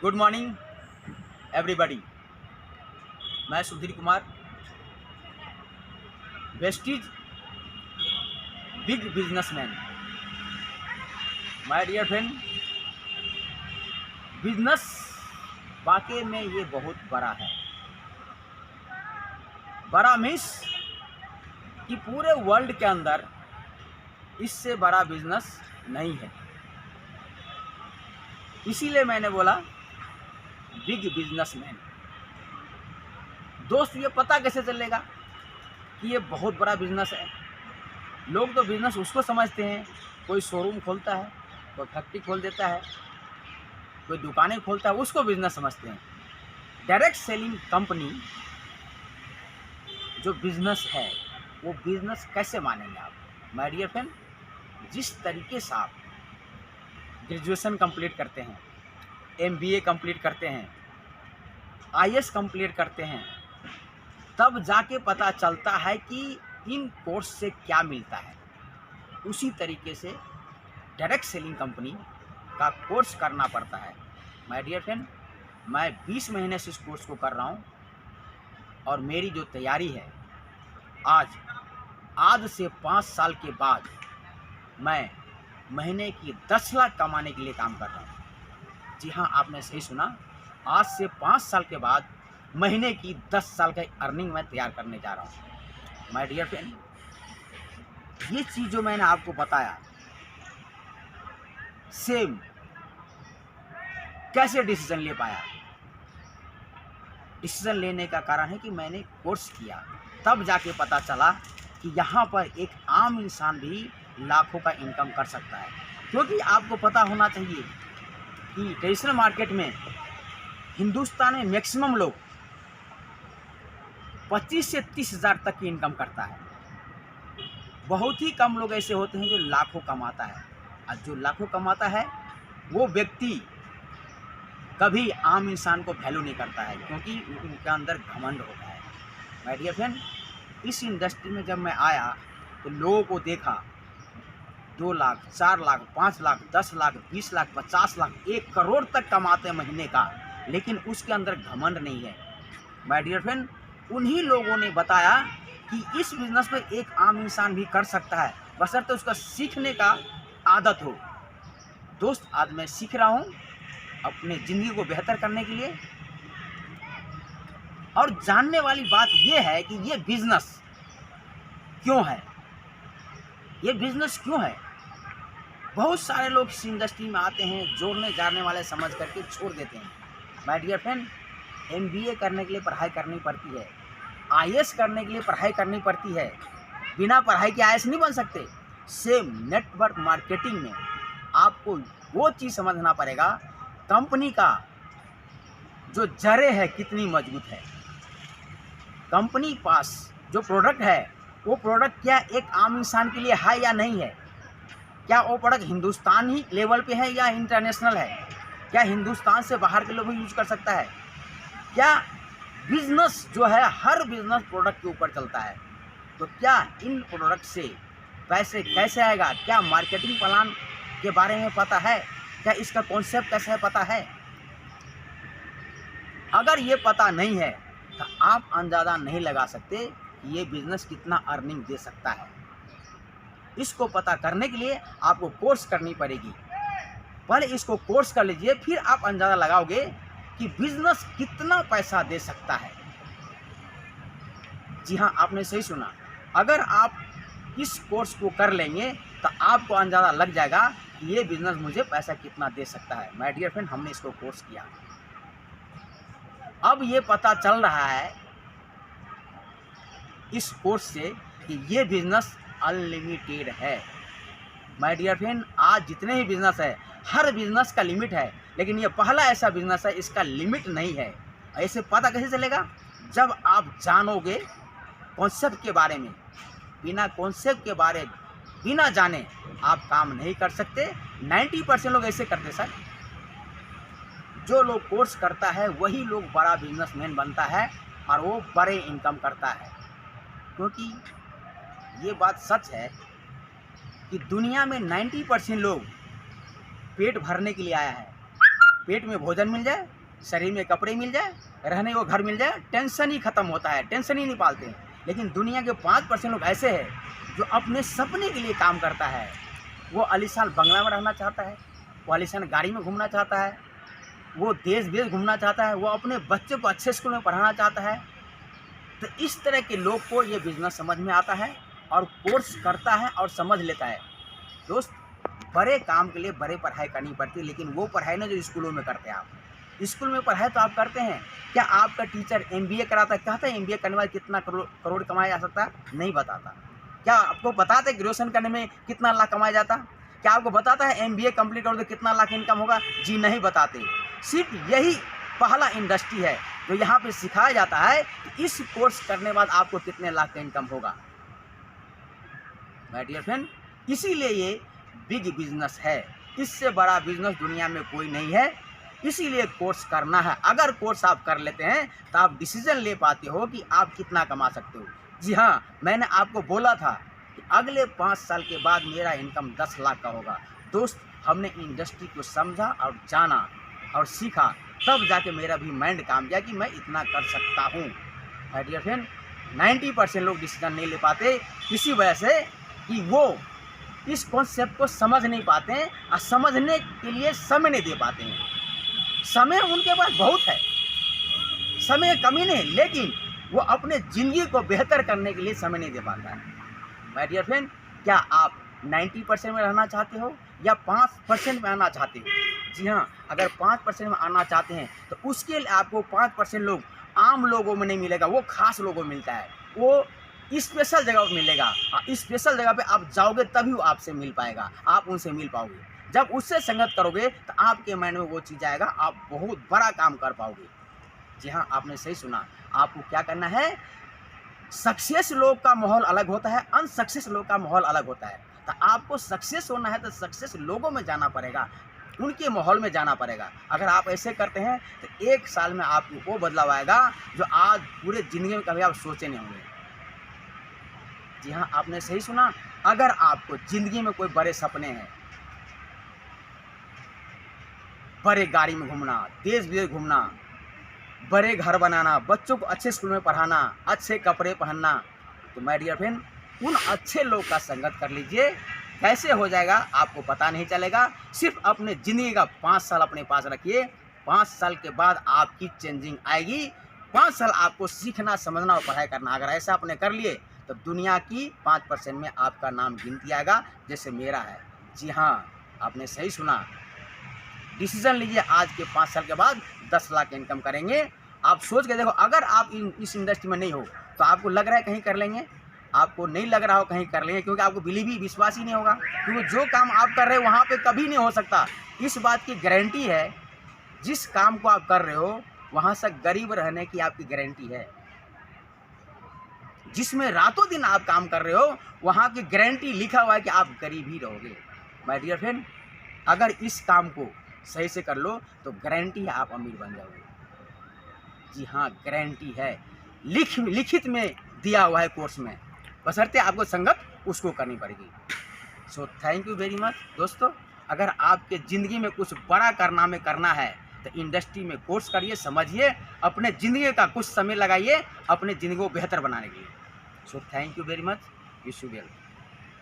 Good morning everybody. मैं Sudhir Kumar, Vestige big businessman. My dear friend, business वाकई में ये बहुत बड़ा है। बड़ा मीन्स कि पूरे वर्ल्ड के अंदर इससे बड़ा बिजनेस नहीं है। इसीलिए मैंने बोला बिग बिजनेसमैन। दोस्त, ये पता कैसे चलेगा कि ये बहुत बड़ा बिजनेस है? लोग तो बिजनेस उसको समझते हैं, कोई शोरूम खोलता है, कोई फैक्ट्री खोल देता है, कोई दुकानें खोलता है, उसको बिजनेस समझते हैं। डायरेक्ट सेलिंग कंपनी जो बिजनेस है, वो बिजनेस कैसे मानेंगे आप? माय डियर फ्रेंड, जिस तरीके से आप ग्रेजुएशन कंप्लीट करते हैं, MBA कंप्लीट करते हैं, IAS कंप्लीट करते हैं, तब जाके पता चलता है कि इन कोर्स से क्या मिलता है। उसी तरीके से डायरेक्ट सेलिंग कंपनी का कोर्स करना पड़ता है। माय डियर फ्रेंड, मैं 20 महीने से इस कोर्स को कर रहा हूँ और मेरी जो तैयारी है, आज से 5 साल के बाद मैं महीने की 10 लाख कमाने के लिए काम कर रहा हूँ। जी हाँ, आपने सही सुना, आज से 5 साल के बाद महीने की 10 साल का अर्निंग मैं तैयार करने जा रहा हूँ। माय डियर फ्रेंड, ये चीज़ जो मैंने आपको बताया, सेम कैसे डिसीजन ले पाया? डिसीजन लेने का कारण है कि मैंने कोर्स किया, तब जाके पता चला कि यहाँ पर एक आम इंसान भी लाखों का इनकम कर सकता है। क्योंकि आपको पता होना चाहिए कि ट्रेडिशनल मार्केट में हिंदुस्तान में मैक्सिमम लोग 25 से 30 हज़ार तक की इनकम करता है। बहुत ही कम लोग ऐसे होते हैं जो लाखों कमाता है। और जो लाखों कमाता है वो व्यक्ति कभी आम इंसान को वैल्यू नहीं करता है, क्योंकि उनके अंदर घमंड होता है। माय डियर फ्रेंड, इस इंडस्ट्री में जब मैं आया तो लोगों को देखा 2 लाख, 4 लाख, 5 लाख, 10 लाख, 20 लाख, 50 लाख, 1 करोड़ तक कमाते हैं महीने का, लेकिन उसके अंदर घमंड नहीं है। माय डियर फ्रेंड, उन्हीं लोगों ने बताया कि इस बिजनेस में एक आम इंसान भी कर सकता है, बशर्ते उसका सीखने का आदत हो। दोस्त, आज मैं सीख रहा हूँ अपने ज़िंदगी को बेहतर करने के लिए। और जानने वाली बात यह है कि ये बिजनेस क्यों है, ये बिजनेस क्यों है। बहुत सारे लोग इस इंडस्ट्री में आते हैं, जोड़ने जाने वाले समझ करके छोड़ देते हैं। माय डियर फ्रेंड, MBA करने के लिए पढ़ाई करनी पड़ती है, IAS करने के लिए पढ़ाई करनी पड़ती है। बिना पढ़ाई के IAS नहीं बन सकते। सेम नेटवर्क मार्केटिंग में आपको वो चीज़ समझना पड़ेगा, कंपनी का जो जड़ें है कितनी मजबूत है। कंपनी पास जो प्रोडक्ट है, वो प्रोडक्ट क्या एक आम इंसान के लिए है या नहीं है? क्या वो प्रोडक्ट हिंदुस्तान ही लेवल पे है या इंटरनेशनल है? क्या हिंदुस्तान से बाहर के लोग भी यूज कर सकता है? क्या बिजनेस जो है हर बिजनेस प्रोडक्ट के ऊपर चलता है, तो क्या इन प्रोडक्ट से पैसे कैसे आएगा? क्या मार्केटिंग प्लान के बारे में पता है? क्या इसका कॉन्सेप्ट कैसे है पता है? अगर ये पता नहीं है तो आप अंदाज़ा नहीं लगा सकते कि ये बिजनेस कितना अर्निंग दे सकता है। इसको पता करने के लिए आपको कोर्स करनी पड़ेगी। पहले इसको कोर्स कर लीजिए, फिर आप अंदाज़ा लगाओगे कि बिजनेस कितना पैसा दे सकता है। जी हाँ, आपने सही सुना। अगर आप इस कोर्स को कर लेंगे तो आपको अंदाज़ा लग जाएगा कि ये बिजनेस मुझे पैसा कितना दे सकता है। माय डियर फ्रेंड, हमने इसको कोर्स किया, अब ये पता चल रहा है इस कोर्स से कि ये बिजनेस अनलिमिटेड है। माय डियर फ्रेंड, आज जितने ही बिजनेस है, हर बिजनेस का लिमिट है, लेकिन ये पहला ऐसा बिजनेस है इसका लिमिट नहीं है। ऐसे पता कैसे चलेगा? जब आप जानोगे कॉन्सेप्ट के बारे में। बिना कॉन्सेप्ट के बारे बिना जाने आप काम नहीं कर सकते। 90% लोग ऐसे करते सर। जो लोग कोर्स करता है वही लोग बड़ा बिजनेसमैन बनता है और वो बड़े इनकम करता है। क्योंकि ये बात सच है कि दुनिया में 90% लोग पेट भरने के लिए आया है, पेट में भोजन मिल जाए, शरीर में कपड़े मिल जाए, रहने को घर मिल जाए, टेंशन ही खत्म होता है, टेंशन ही नहीं पालते हैं। लेकिन दुनिया के 5% लोग ऐसे हैं जो अपने सपने के लिए काम करता है। वो आलीशान बंगला में रहना चाहता है, वो आलीशान गाड़ी में घूमना चाहता है, वो देश विदेश घूमना चाहता है, वो अपने बच्चे को अच्छे स्कूल में पढ़ाना चाहता है। तो इस तरह के लोग को ये बिजनेस समझ में आता है और कोर्स करता है और समझ लेता है। दोस्त, बड़े काम के लिए बड़े पढ़ाई करनी पड़ती है, लेकिन वो पढ़ाई ना जो स्कूलों में करते हैं आप। स्कूल में पढ़ाई तो आप करते हैं, क्या आपका टीचर MBA कराता है? कहता है MBA करने वाले कितना करोड़ कमाया जा सकता है? नहीं बताता। क्या आपको बताता है ग्रेजुएशन करने में कितना लाख कमाया जाता? क्या आपको बताता है MBA कंप्लीट करोगे तो कितना लाख इनकम होगा? जी नहीं बताते। सिर्फ यही पहला इंडस्ट्री है जो यहाँ पे सिखाया जाता है कि इस कोर्स करने बाद आपको कितने लाख का इनकम होगा। माय डियर फ्रेंड, इसीलिए ये बिग बिजनेस है। इससे बड़ा बिजनेस दुनिया में कोई नहीं है। इसीलिए कोर्स करना है। अगर कोर्स आप कर लेते हैं तो आप डिसीजन ले पाते हो कि आप कितना कमा सकते हो। जी हाँ, मैंने आपको बोला था कि अगले 5 साल के बाद मेरा इनकम 10 लाख का होगा। दोस्त, हमने इंडस्ट्री को समझा और जाना और सीखा, तब जाके मेरा भी माइंड काम किया कि मैं इतना कर सकता हूँ। माय डियर फ्रेंड, 90% लोग डिसीजन नहीं ले पाते इसी वजह से कि वो इस कॉन्सेप्ट को समझ नहीं पाते हैं और समझने के लिए समय नहीं दे पाते हैं। समय उनके पास बहुत है, समय की कमी नहीं, लेकिन वो अपने ज़िंदगी को बेहतर करने के लिए समय नहीं दे पाता है। माय डियर फ्रेंड, क्या आप 90% में रहना चाहते हो या 5% में आना चाहते हो? जी हाँ, अगर 5% में आना चाहते हैं तो उसके लिए आपको 5% लोग आम लोगों में नहीं मिलेगा, वो खास लोगों में मिलता है। वो स्पेशल जगह पर मिलेगा और स्पेशल जगह पे आप जाओगे तभी वो आपसे मिल पाएगा, आप उनसे मिल पाओगे। जब उससे संगत करोगे तो आपके माइंड में वो चीज़ आएगा, आप बहुत बड़ा काम कर पाओगे। जी हाँ, आपने सही सुना। आपको क्या करना है, सक्सेस लोग का माहौल अलग होता है, अनसक्सेस लोग का माहौल अलग होता है। तो आपको सक्सेस होना है तो सक्सेस लोगों में जाना पड़ेगा, उनके माहौल में जाना पड़ेगा। अगर आप ऐसे करते हैं तो 1 साल में आपको वो बदलाव आएगा जो आज पूरे ज़िंदगी में कभी आप सोचे नहीं होंगे। जी हाँ, आपने सही सुना। अगर आपको ज़िंदगी में कोई बड़े सपने हैं, बड़े गाड़ी में घूमना, देश विदेश घूमना, बड़े घर बनाना, बच्चों को अच्छे स्कूल में पढ़ाना, अच्छे कपड़े पहनना, तो माय डियर फ्रेंड, उन अच्छे लोग का संगत कर लीजिए। कैसे हो जाएगा आपको पता नहीं चलेगा। सिर्फ अपने ज़िंदगी का 5 साल अपने पास रखिए। 5 साल के बाद आपकी चेंजिंग आएगी। 5 साल आपको सीखना, समझना और पढ़ाई करना। अगर ऐसा आपने कर लिए तो दुनिया की 5% में आपका नाम गिनती आएगा, जैसे मेरा है। जी हाँ, आपने सही सुना। डिसीजन लीजिए, आज के 5 साल के बाद 10 लाख इनकम करेंगे। आप सोच के देखो, अगर आप इस इंडस्ट्री में नहीं हो तो आपको लग रहा है कहीं कर लेंगे, आपको नहीं लग रहा हो कहीं कर लेंगे, क्योंकि आपको विश्वास ही नहीं होगा। क्योंकि जो काम आप कर रहे हो वहाँ पे कभी नहीं हो सकता। इस बात की गारंटी है, जिस काम को आप कर रहे हो वहाँ से गरीब रहने की आपकी गारंटी है। जिसमें रातों दिन आप काम कर रहे हो वहाँ की गारंटी लिखा हुआ है कि आप गरीब ही रहोगे। माय डियर फ्रेंड, अगर इस काम को सही से कर लो तो गारंटी है आप अमीर बन जाओगे। जी हाँ, गारंटी है, लिखित में दिया हुआ है कोर्स में, बशर्ते आपको संगत उसको करनी पड़ेगी। So thank you very much दोस्तों। अगर आपके ज़िंदगी में कुछ बड़ा करना है तो इंडस्ट्री में कोर्स करिए, समझिए, अपने ज़िंदगी का कुछ समय लगाइए अपने ज़िंदगी को बेहतर बनाने के लिए। So thank you very much. Wish you well.